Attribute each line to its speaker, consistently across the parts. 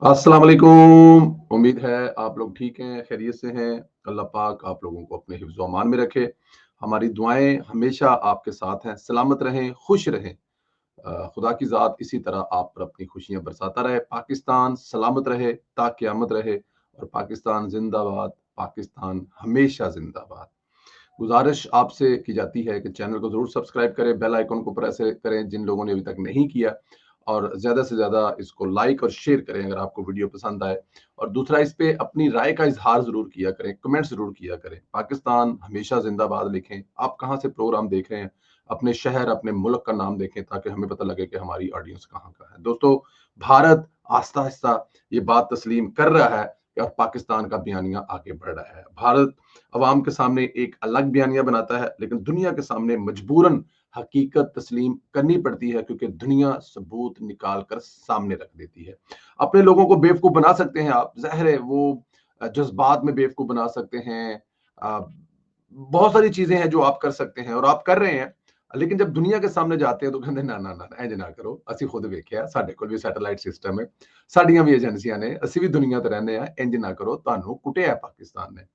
Speaker 1: अस्सलाम वालेकुम। उम्मीद है आप लोग ठीक हैं, खैरियत से हैं। अल्लाह पाक आप लोगों को अपने हिफ्ज़ व अमान में रखे। हमारी दुआएं हमेशा आपके साथ हैं। सलामत रहें, खुश रहें। खुदा की ज़ात इसी तरह आप पर अपनी खुशियां बरसाता रहे। पाकिस्तान सलामत रहे, ता क़यामत रहे। और पाकिस्तान जिंदाबाद, पाकिस्तान हमेशा जिंदाबाद। गुजारिश आपसे की जाती है कि चैनल को ज़रूर सब्सक्राइब करें, बेल आइकन को प्रेस करें जिन लोगों ने अभी तक नहीं किया, और ज़्यादा से ज़्यादा इसको लाइक और शेयर करें अगर आपको वीडियो पसंद आए। और दूसरा, इस पे अपनी राय का इजहार ज़रूर किया करें, कमेंट ज़रूर किया करें। पाकिस्तान हमेशा जिंदाबाद लिखें। आप कहाँ से प्रोग्राम देख रहे हैं, अपने शहर अपने मुल्क का नाम देखें ताकि हमें पता लगे कि हमारी ऑडियंस कहाँ का है। दोस्तों, भारत आहिस्ता आहिस्ता ये बात तस्लीम कर रहा है कि अब पाकिस्तान का बयानिया आगे बढ़ रहा है। भारत अवाम के सामने एक अलग बयानिया बनाता है, लेकिन दुनिया के सामने मजबूरन हकीकत तस्लीम करनी पड़ती है, क्योंकि दुनिया सबूत निकाल कर सामने रख देती है। अपने लोगों को बेवकूफ बना सकते हैं आप, जाहिर है वो जज्बात में बेवकूफ बना सकते हैं। अ, बहुत सारी चीजें हैं जो आप कर सकते हैं और आप कर रहे हैं। लेकिन जब दुनिया के सामने जाते हैं तो कहते ना ना ना इंज ना करो, ਅਸੀਂ खुद वेख्या, ਸਾਡੇ ਕੋਲ ਵੀ ਸੈਟੇਲਾਈਟ ਸਿਸਟਮ ਹੈ, ਸਾਡੀਆਂ ਵੀ ਏਜੰਸੀਆਂ ਨੇ, ਅਸੀਂ ਵੀ ਦੁਨੀया ਤੇ रहने हैं, इंज ना करो, ਤੁਹਾਨੂੰ ਕੁੱਟਿਆ पाकिस्तान ने।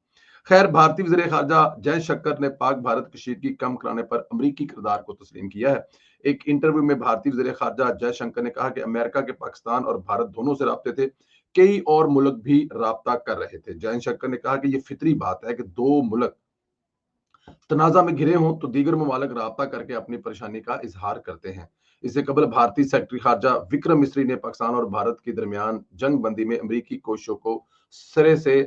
Speaker 1: खैर, भारतीय वज़ीर ख़ारजा जय शंकर ने पाक भारत कशीदगी कम कराने पर अमरीकी किरदार को तस्लीम किया है। एक इंटरव्यू में भारतीय वज़ीर ख़ारजा जय शंकर ने कहा कि अमेरिका के पाकिस्तान और भारत दोनों से राब्ते थे, कई और मुल्क भी राब्ता कर रहे थे। जय शंकर ने कहा कि ये फितरी बात है कि दो मुल्क तनाज़ा में घिरे हों तो दीगर ममालिक राब्ता करके अपनी परेशानी का इजहार करते हैं। इससे कबल भारतीय सेक्रेटरी खारजा विक्रम मिस्री ने पाकिस्तान और भारत के दरमियान जंग बंदी में अमरीकी कोशिशों को सिरे से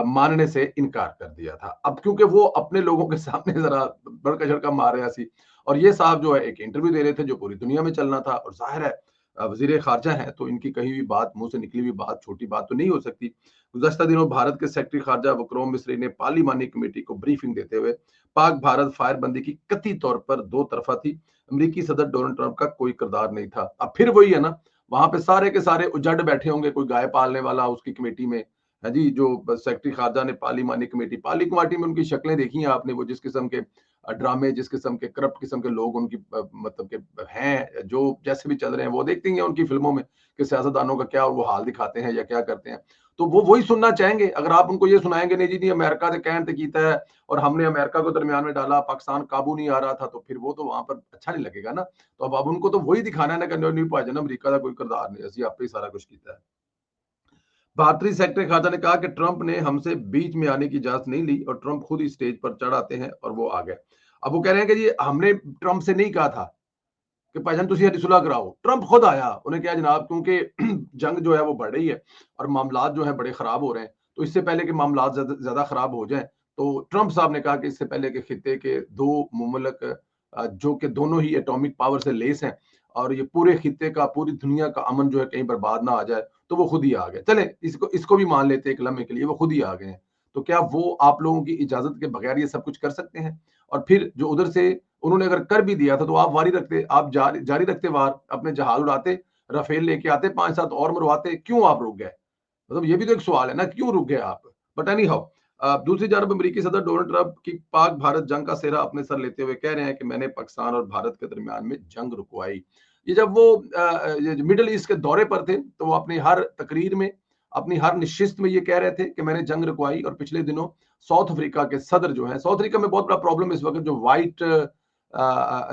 Speaker 1: मानने से इनकार कर दिया था। अब क्योंकि वो अपने लोगों के सामने जरा बड़का झड़का मार रहा सी, और ये साहब जो है एक इंटरव्यू दे रहे थे जो पूरी दुनिया में चलना था, और जाहिर है वजीर खारजा है तो इनकी कही हुई बात, मुंह से निकली हुई बात छोटी बात तो नहीं हो सकती। गुज़श्ता दिनों भारत के सेक्रेटरी खारजा विक्रम मिस्री ने पार्लिमानी कमेटी को ब्रीफिंग देते हुए पाक भारत फायरबंदी की कतई तौर पर दो तरफा थी, अमेरिकी सदर डोनाल्ड ट्रंप का कोई किरदार नहीं था। अब फिर वही है ना, वहां पे सारे के सारे उजड़ बैठे होंगे, कोई गाय पालने वाला उसकी कमेटी में है जी। जो सेक्रेटरी खारजा ने पार्लिमानी कमेटी, पार्ली कमेटी में उनकी शक्लें देखी हैं आपने, वो जिस किस्म के ड्रामे, जिस किस्म के करप्ट किस्म के लोग उनकी मतलब के हैं, जो जैसे भी चल रहे हैं वो देखते हैं उनकी फिल्मों में कि सियासतदानों का क्या वो हाल दिखाते हैं या क्या करते हैं। तो वो वही सुनना चाहेंगे। अगर आप उनको ये सुनाएंगे नहीं जी नहीं अमेरिका ने कहन ते कीता है और हमने अमेरिका को दरमियान में डाला, पाकिस्तान काबू नहीं आ रहा था, तो फिर वो तो वहां पर अच्छा नहीं लगेगा ना। तो अब उनको तो वही दिखाना है ना कि नहीं भाईजान अमेरिका का कोई किरदार नहीं, असि आपे ही सारा कुछ किया है। भारतीय सेक्रेटरी खारजा ने कहा कि ट्रंप ने हमसे बीच में आने की इजाजत नहीं ली और ट्रंप खुद ही स्टेज पर चढ़ आते हैं और वो आ गए। अब वो कह रहे हैं कि जी हमने ट्रंप से नहीं कहा था कि भाईजान तुसी हमारी सुलह कराओ, ट्रंप खुद आया। उन्हें क्या जनाब, क्योंकि जंग जो है वो बढ़ रही है और मामलात जो है बड़े खराब हो रहे हैं, तो इससे पहले कि मामलात ज्यादा खराब हो जाए, तो ट्रंप साहब ने कहा कि इससे पहले के खित्ते के दो मुमलक जो कि दोनों ही एटॉमिक पावर से लेस हैं, और ये पूरे खित्ते का, पूरी दुनिया का अमन जो है कहीं बर्बाद ना आ जाए, तो वो खुद ही आ गए। चले इसको इसको भी मान लेते एक लम्हे के लिए, वो खुद ही आ गए हैं। तो क्या वो आप लोगों की इजाजत के बगैर ये सब कुछ कर सकते हैं? और फिर जो उधर से उन्होंने अगर कर भी दिया था तो आप वारी रखते, आप जारी रखते वार, अपने जहाज उड़ाते, राफेल लेके आते, 5-7 और मरवाते, क्यों आप रुक गए? मतलब ये भी तो एक सवाल है ना, क्यों रुक गए आप? बट एनी हाउ, दूसरी जानब अमेरिकी सदर डोनाल्ड ट्रंप की पाक भारत जंग का सेहरा अपने सर लेते हुए कह रहे हैं कि मैंने पाकिस्तान और भारत के दरमियान में जंग रुकवाई। ये जब वो मिडल ईस्ट के दौरे पर थे तो वो अपनी हर तकरीर में, अपनी हर निशिस्त में ये कह रहे थे कि मैंने जंग रुकवाई। और पिछले दिनों साउथ अफ्रीका के सदर जो है, साउथ अफ्रीका में बहुत बड़ा प्रॉब्लम इस वक्त, जो वाइट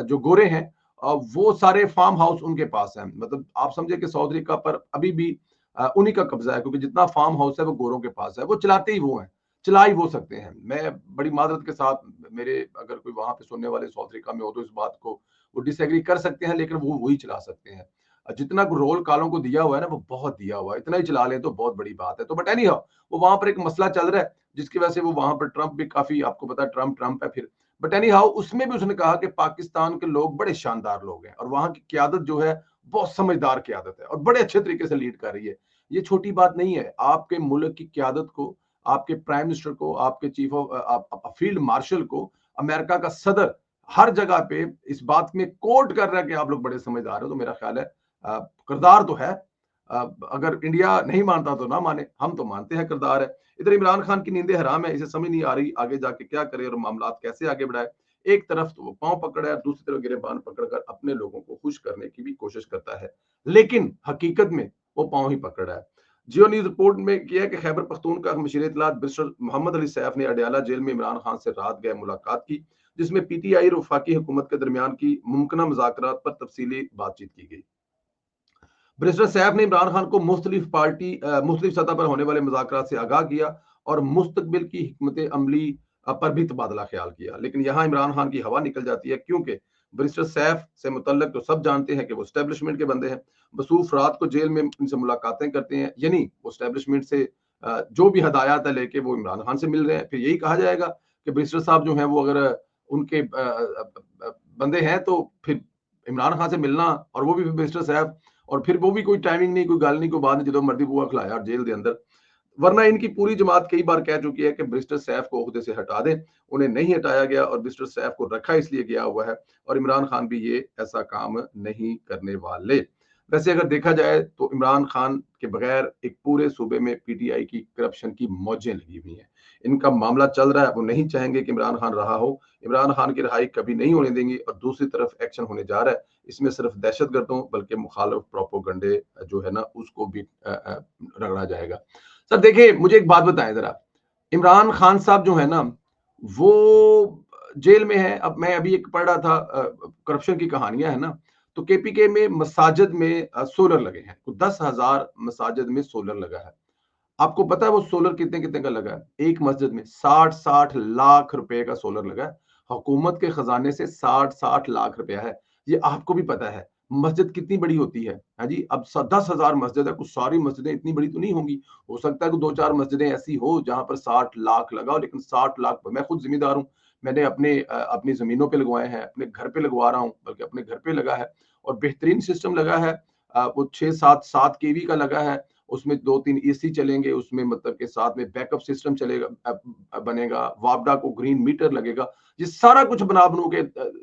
Speaker 1: जो गोरे हैं, वो सारे फार्म हाउस उनके पास हैं। मतलब आप समझे कि साउथ अफ्रीका पर अभी भी उन्हीं का कब्जा है, क्योंकि जितना फार्म हाउस है वो गोरों के पास है, वो चलाते ही वो हैं, चला ही वो सकते हैं। मैं बड़ी माजरत के साथ, मेरे अगर कोई वहां पे सुनने वाले साउथ अफ्रीका में हो तो इस बात को वो डिसएग्री कर सकते हैं, लेकिन वो वही चला सकते हैं। जितना रोल कालों को दिया हुआ है ना, वो बहुत दिया हुआ है, इतना ही चला ले तो बहुत बड़ी बात है। तो बट एनी हाउ, वो वहां पर एक मसला चल रहा है जिसकी वजह से वो वहां पर ट्रंप भी काफी, आपको पता है ट्रंप ट्रंप है फिर। बट एनी हाउ, उसमें भी उसने कहा कि पाकिस्तान के लोग बड़े शानदार लोग हैं और वहां की क्यादत जो है बहुत समझदार क्यादत है और बड़े अच्छे तरीके से लीड कर रही है। ये छोटी बात नहीं है। आपके मुल्क की क्यादत को, आपके प्राइम मिनिस्टर को, आपके चीफ ऑफ फील्ड मार्शल को, अमेरिका का सदर हर जगह पे इस बात में कोट कर रहा है कि आप लोग बड़े समझदार हो। तो मेरा ख्याल है किरदार तो है। अगर इंडिया नहीं मानता तो ना माने, हम तो मानते हैं किरदार है। इधर इमरान खान की नींदें हराम है, इसे समझ नहीं आ रही आगे जाके क्या करे और मामलात कैसे आगे बढ़ाए। एक तरफ तो वो पांव पकड़ा है, दूसरी तरफ गिरेबान पकड़कर अपने लोगों को खुश करने की भी कोशिश करता है, लेकिन हकीकत में वो पांव ही पकड़ रहा है। जियो न्यूज रिपोर्ट में किया कि खैबर पख्तूनख्वा मशीर इत्तलात बैरिस्टर मोहम्मद अली सैफ ने अडयाला जेल में इमरान खान से रात गए मुलाकात की, जिसमें पीटीआई और वफाकी हुकूमत के दरमियान की मुमकिन मुज़ाकरात पर तफसीली बातचीत की गई। बैरिस्टर सैफ ने इमरान खान को मुख्तलिफ सतह पर होने वाले मुज़ाकरात से आगाह किया और मुस्तकबिल की हिकमत अमली पर भी तबादला ख्याल किया, लेकिन यहाँ इमरान खान की हवा निकल जाती है, क्योंकि बैरिस्टर सैफ से मुतल्लक तो सब जानते हैं कि वो एस्टेब्लिशमेंट के बंदे हैं। बसूफ रात को जेल में उनसे मुलाकातें करते हैं, यानी वो एस्टेब्लिशमेंट से जो भी हदायत है लेके वो इमरान खान से मिल रहे हैं। फिर यही कहा जाएगा कि बैरिस्टर साहब जो हैं वो अगर उनके बंदे हैं तो फिर इमरान खान से मिलना, और वो भी बैरिस्टर साहब, और फिर वो भी कोई टाइमिंग नहीं, कोई गल नहीं, कोई बात नहीं, जो मर्जी बुआ खिलाया जेल के अंदर। वरना इनकी पूरी जमात कई बार कह चुकी है कि बैरिस्टर सैफ को ओहदे से हटा दें, उन्हें नहीं हटाया गया और बैरिस्टर सैफ को रखा इसलिए गया हुआ है, और इमरान खान भी ये ऐसा काम नहीं करने वाले। वैसे अगर देखा जाए तो इमरान खान के बगैर एक पूरे सूबे में पीटीआई की करप्शन की मौजें लगी हुई हैं। इनका मामला चल रहा है, वो नहीं चाहेंगे कि इमरान खान रहा हो, इमरान खान की रिहाई कभी नहीं होने देंगे, और दूसरी तरफ एक्शन होने जा रहा है, इसमें सिर्फ दहशतगर्दों बल्कि मुखालिफ प्रोपोगंडे जो है ना उसको भी रगड़ा जाएगा। सर देखिए, मुझे एक बात बताएं जरा, इमरान खान साहब जो है ना वो जेल में है। अब मैं अभी एक पढ़ रहा था, करप्शन की कहानियां है ना, तो केपीके में मसाजिद में सोलर लगे हैं, तो 10,000 मसाजिद में सोलर लगा है। आपको पता है वो सोलर कितने कितने का लगा है? एक मस्जिद में 60-60 लाख रुपए का सोलर लगा है। हुकूमत के खजाने से 60-60 लाख रुपया है। ये आपको भी पता है। मस्जिद कितनी बड़ी होती है? हाँ जी, अब 10,000 मस्जिद है, कुछ सारी मस्जिदें इतनी बड़ी तो नहीं होंगी। हो सकता है कि 2-4 मस्जिदें ऐसी हो जहां पर 60 लाख लगा हो, लेकिन 60 लाख, मैं खुद जिम्मेदार हूँ। मैंने अपनी जमीनों पे लगवाए हैं, अपने घर पे लगवा रहा हूँ, बल्कि अपने घर पे लगा है, और बेहतरीन सिस्टम लगा है। वो 6-7 केवी का लगा है, उसमें 2-3 एसी चलेंगे, उसमें मतलब के साथ में बैकअप सिस्टम चलेगा, बनेगा, वापडा को ग्रीन मीटर लगेगा। ये सारा कुछ बना बनू के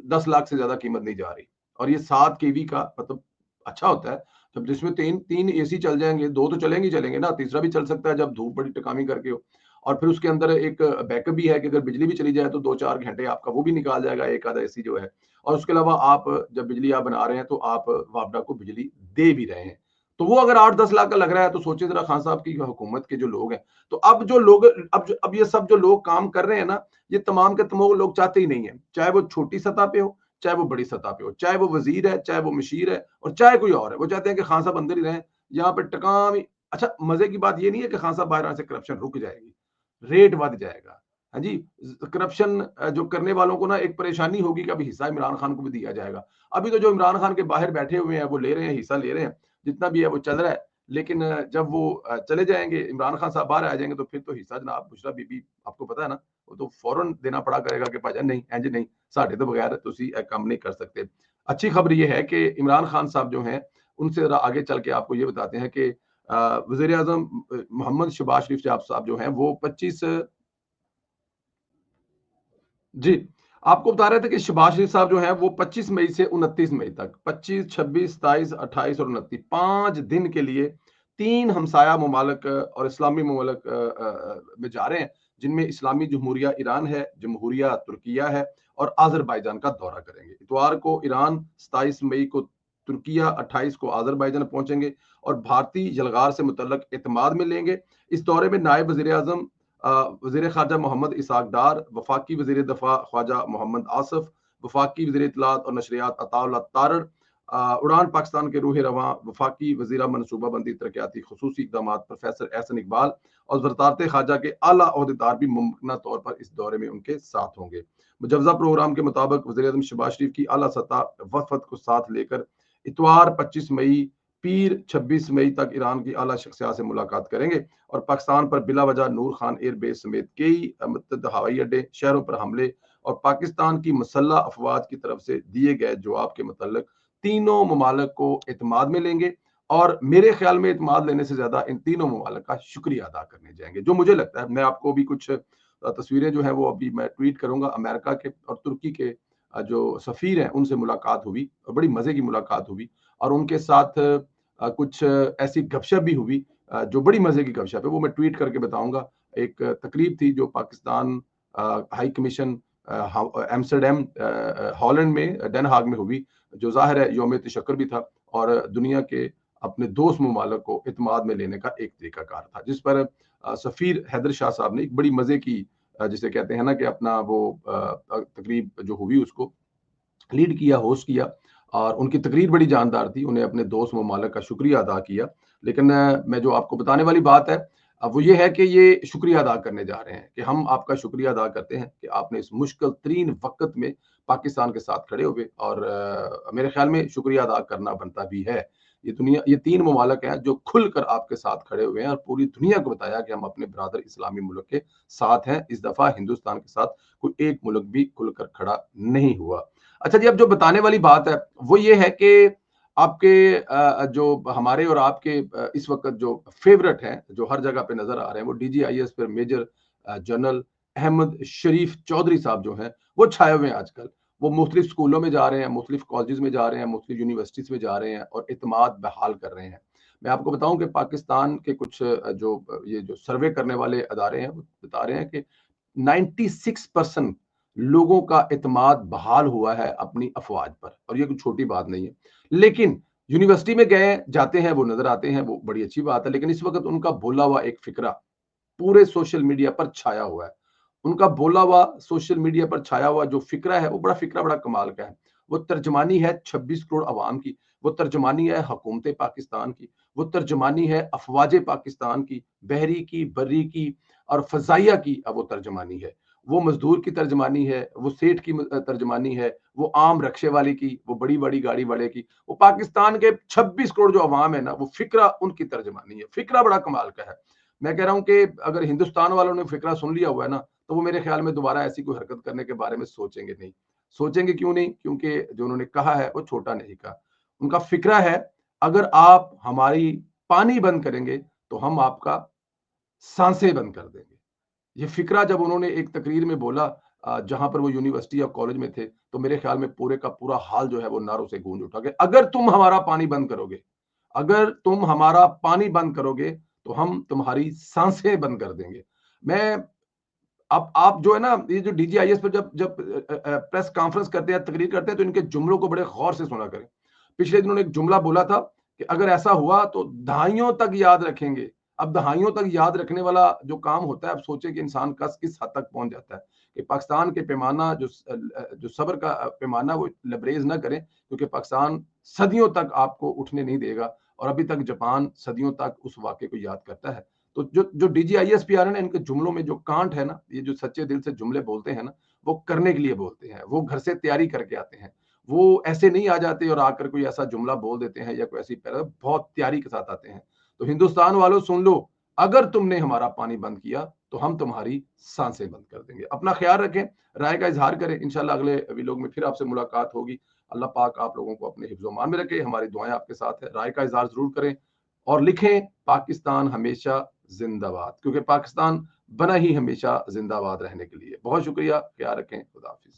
Speaker 1: 10 लाख से ज्यादा कीमत नहीं जा रही, और ये 7 केवी का मतलब अच्छा होता है। जब जिसमें तीन एसी चल जाएंगे, 2 तो चलेंगे ही चलेंगे ना, तीसरा भी चल सकता है जब धूप बड़ी टकामी करके हो। और फिर उसके अंदर एक बैकअप भी है कि अगर बिजली भी चली जाए तो 2-4 घंटे आपका वो भी निकाल जाएगा एक आधा एसी जो है। और उसके अलावा आप जब बिजली आप बना रहे हैं तो आप वापडा को बिजली दे भी रहे हैं। तो वो अगर 8-10 लाख का लग रहा है, तो सोचिए जरा खान साहब की हुकूमत के जो लोग हैं। तो अब ये सब जो लोग काम कर रहे हैं ना, ये तमाम के तमाम लोग चाहते ही नहीं है, चाहे वो छोटी सतह पे हो, चाहे वो बड़ी सतह पे हो, चाहे वो वजीर है, चाहे वो मशीर है, और चाहे कोई और है। वो चाहते हैं कि खान साहब अंदर ही रहें, यहाँ पे टकाम ही। अच्छा, मजे की बात ये नहीं है कि खान साहब बाहर आने से करप्शन रुक जाएगी, रेट बढ़ जाएगा। हाँ जी, करप्शन जो करने वालों को ना एक परेशानी होगी कि अभी हिस्सा इमरान खान को भी दिया जाएगा। अभी तो जो इमरान खान के बाहर बैठे हुए हैं वो ले रहे हैं, हिस्सा ले रहे हैं, जितना भी है वो चल रहा है। लेकिन जब वो चले जाएंगे, इमरान खान साहब बाहर आ जाएंगे, तो फिर तो हिस्सा जनाब बुशरा बीबी, आपको पता है ना, वो तो फौरन देना पड़ा करेगा कि भाईजान नहीं, इंज नहीं, साढ़े तो बगैर तुसी काम नहीं कर सकते। अच्छी खबर ये है कि इमरान खान साहब जो हैं उनसे जरा आगे चल के आपको ये बताते हैं कि वजीर आजम मोहम्मद शहबाज शरीफ साहब जो हैं वो 25 जी, आपको बता रहे थे कि शहबाज शरीफ साहब जो हैं वो 25 मई से 29 मई तक, 25, 26, 27, 28 और 29, 5 दिन के लिए 3 हमसाया ममालिक और इस्लामी ममालिक में जा रहे हैं, जिनमें इस्लामी जमहूरिया ईरान है, जमहूरिया तुर्किया है, और अज़रबैजान का दौरा करेंगे। इतवार को ईरान, 27 मई को तुर्किया, 28 को अज़रबैजान पहुंचेंगे और भारतीय यलगार से मुतल्लक एतमाद में लेंगे। इस दौरे में नायब वज़ीर आज़म वज़ीर ख़ारजा मोहम्मद इसहाक डार, वफ़ाकी वज़ीर दफ़ा ख्वाजा मोहम्मद आसिफ, वफ़ाकी वज़ीर इत्तलात और नशरियात अताउल्लाह तारड़, उड़ान पाकिस्तान के रूह रवां वफ़ाकी वज़ीरा मनसूबाबंदी तरक्याती ख़ुसूसी इक़दामात प्रोफ़ेसर एहसन इकबाल और वज़ारत ख़ारजा के आला ओहदेदार भी मुमकिना तौर पर इस दौरे में उनके साथ होंगे। मुजवज़ा प्रोग्राम के मुताबिक वज़ीर आज़म शहबाज शरीफ की आला सतह वफ़द को साथ लेकर इतवार 25 मई, पीर 26 मई तक ईरान की आला शख्सियात से मुलाकात करेंगे और पाकिस्तान पर बिला वजह नूर खान एयरबेस समेत कई मुतअद्दिद हवाई अड्डे, शहरों पर हमले और पाकिस्तान की मुसल्लह अफवाज की तरफ से दिए गए जवाब के मुतल्लिक तीनों ममालिक को एतमाद में लेंगे, और मेरे ख्याल में एतमाद लेने से ज्यादा इन तीनों ममालिक का शुक्रिया अदा करने जाएंगे। जो मुझे लगता है, मैं आपको भी कुछ तस्वीरें जो है वो अभी मैं ट्वीट करूंगा, अमेरिका के और तुर्की के जो सफीर हैं उनसे मुलाकात हुई और बड़ी मजे की मुलाकात हुई, और उनके साथ कुछ ऐसी गपशप भी हुई जो बड़ी मजे की गपशप है, वो मैं ट्वीट करके बताऊंगा। एक तकरीब थी जो Pakistan high commission Amsterdam Holland में डेन हाग में हुई, जो जाहिर है यौम तशक्कुर भी था, और दुनिया के अपने दोस्त ममालिक को इत्मीनान में लेने का एक तरीकाकार था, जिस पर सफ़ीर हैदर शाह साहब ने एक बड़ी मज़े की जिसे कहते हैं ना कि अपना वो तकरीब जो हुई उसको लीड किया, होस्ट किया, और उनकी तकरीर बड़ी जानदार थी। उन्हें अपने दोस्त ममालिक का शुक्रिया अदा किया। लेकिन मैं जो आपको बताने वाली बात है वो ये है कि ये शुक्रिया अदा करने जा रहे हैं कि हम आपका शुक्रिया अदा करते हैं कि आपने इस मुश्किल तरीन वक़्त में पाकिस्तान के साथ खड़े हुए, और मेरे ख़्याल में शुक्रिया अदा करना बनता भी है। ये 3 ममालिक हैं जो खुलकर आपके साथ खड़े हुए हैं और पूरी दुनिया को बताया कि हम अपने ब्रदर इस्लामी मुल्क के साथ हैं। इस दफ़ा हिंदुस्तान के साथ कोई एक मुल्क भी खुलकर खड़ा नहीं हुआ। अच्छा जी, अब जो बताने वाली बात है वो ये है कि आपके जो हमारे और आपके इस वक़्त जो फ़ेवरेट हैं, जो हर जगह पे नज़र आ रहे हैं, वो डीजीआईएस पे मेजर जनरल अहमद शरीफ चौधरी साहब जो हैं, वो छाए हुए हैं आजकल। वो मुख्तलिफ स्कूलों में जा रहे हैं, मुख्तलिफ कॉलेजेस में जा रहे हैं, मुख्तलिफ यूनिवर्सिटीज़ में जा रहे हैं और इत्मीनान बहाल कर रहे हैं। मैं आपको बताऊँ कि पाकिस्तान के कुछ ये जो सर्वे करने वाले अदारे हैं, वो बता रहे हैं कि 96% लोगों का इत्मीनान बहाल हुआ है अपनी अफ़वाज पर, और ये कोई छोटी बात नहीं है। लेकिन यूनिवर्सिटी में गए जाते हैं, वो नज़र आते हैं, वो बड़ी अच्छी बात है, लेकिन इस वक़्त उनका बोला हुआ एक फ़िक्रा पूरे सोशल मीडिया पर छाया हुआ है। उनका बोला हुआ सोशल मीडिया पर छाया हुआ जो फ़िक्रा है, वो फ़िक्रा बड़ा कमाल का है। वो तर्जुमानी है 26 करोड़ अवाम की, वो तर्जुमानी है हुकूमत पाकिस्तान की, वो तर्जुमानी है अफ़वाज पाकिस्तान की, बहरी की, बर्री की और फ़ज़ाइया की वो तर्जुमानी है। वो मज़दूर की तर्जुमानी है, वो सेठ की तर्जुमानी है, वो आम रिक्शे वाले की, वो बड़ी-बड़ी गाड़ी वाले की, वो पाकिस्तान के 26 करोड़ जो अवाम है ना, वो फ़िक्रा उनकी तर्जुमानी है। फ़िक्रा बड़ा कमाल का है। मैं कह रहा हूँ कि अगर हिंदुस्तान वालों ने फ़िक्रा सुन लिया हुआ है ना, तो वो मेरे ख़्याल में दोबारा ऐसी कोई हरकत करने के बारे में सोचेंगे नहीं। सोचेंगे क्यों नहीं? क्योंकि जो उन्होंने कहा है, वो छोटा नहीं कहा। उनका फ़िक्रा है, अगर आप हमारी पानी बंद करेंगे, तो हम आपका साँसें बंद कर देंगे। ये फ़िक्रा जब उन्होंने एक तकरीर में बोला जहाँ पर वो यूनिवर्सिटी या कॉलेज में थे, तो मेरे ख़्याल में पूरे का पूरा हाल जो है वो नारों से गूंज उठा कि अगर तुम हमारा पानी बंद करोगे, अगर तुम हमारा पानी बंद करोगे, तो हम तुम्हारी साँसें बंद कर देंगे। मैं अब आप जो है ना, ये जो डीजीआईएस पे जब जब प्रेस कॉन्फ्रेंस करते हैं, तकरीर करते हैं, तो इनके जुमलों को बड़े गौर से सुना करें। पिछले दिनों एक जुमला बोला था कि अगर ऐसा हुआ तो दहाइयों तक याद रखेंगे। अब दहाइयों तक याद रखने वाला जो काम होता है, अब सोचें कि इंसान कस किस हद तक पहुँच जाता है कि पाकिस्तान के पैमाना जो सब्र का पैमाना वो लबरेज़ ना करें, क्योंकि पाकिस्तान सदियों तक आपको उठने नहीं देगा, और अभी तक जापान सदियों तक उस वाक़ये को याद करता है। तो जो जो डीजीआईएसपीआर है ना, इनके जुमलों में जो कांट है ना, ये जो सच्चे दिल से जुमले बोलते हैं ना, वो करने के लिए बोलते हैं। वो घर से तैयारी करके आते हैं। वो ऐसे नहीं आ जाते और आकर कोई ऐसा जुमला बोल देते हैं या कोई ऐसी पैरा, बहुत तैयारी के साथ आते हैं। तो हिंदुस्तान वालों सुन लो, अगर तुमने हमारा पानी बंद किया, तो हम तुम्हारी साँसें बंद कर देंगे। अपना ख़्याल रखें, राय का इज़हार करें। इंशाअल्लाह अगले व्लॉग में फिर आपसे मुलाकात होगी। अल्लाह पाक आप लोगों को अपने हिफ्ज़-ओ-मान में रखे। हमारी दुआएँ आपके साथ हैं। राय का इज़हार ज़रूर करें और लिखें, पाकिस्तान हमेशा ज़िंदाबाद, क्योंकि पाकिस्तान बना ही हमेशा ज़िंदाबाद रहने के लिए। बहुत शुक्रिया, ख्याल रखें, खुदा हाफ़िज़।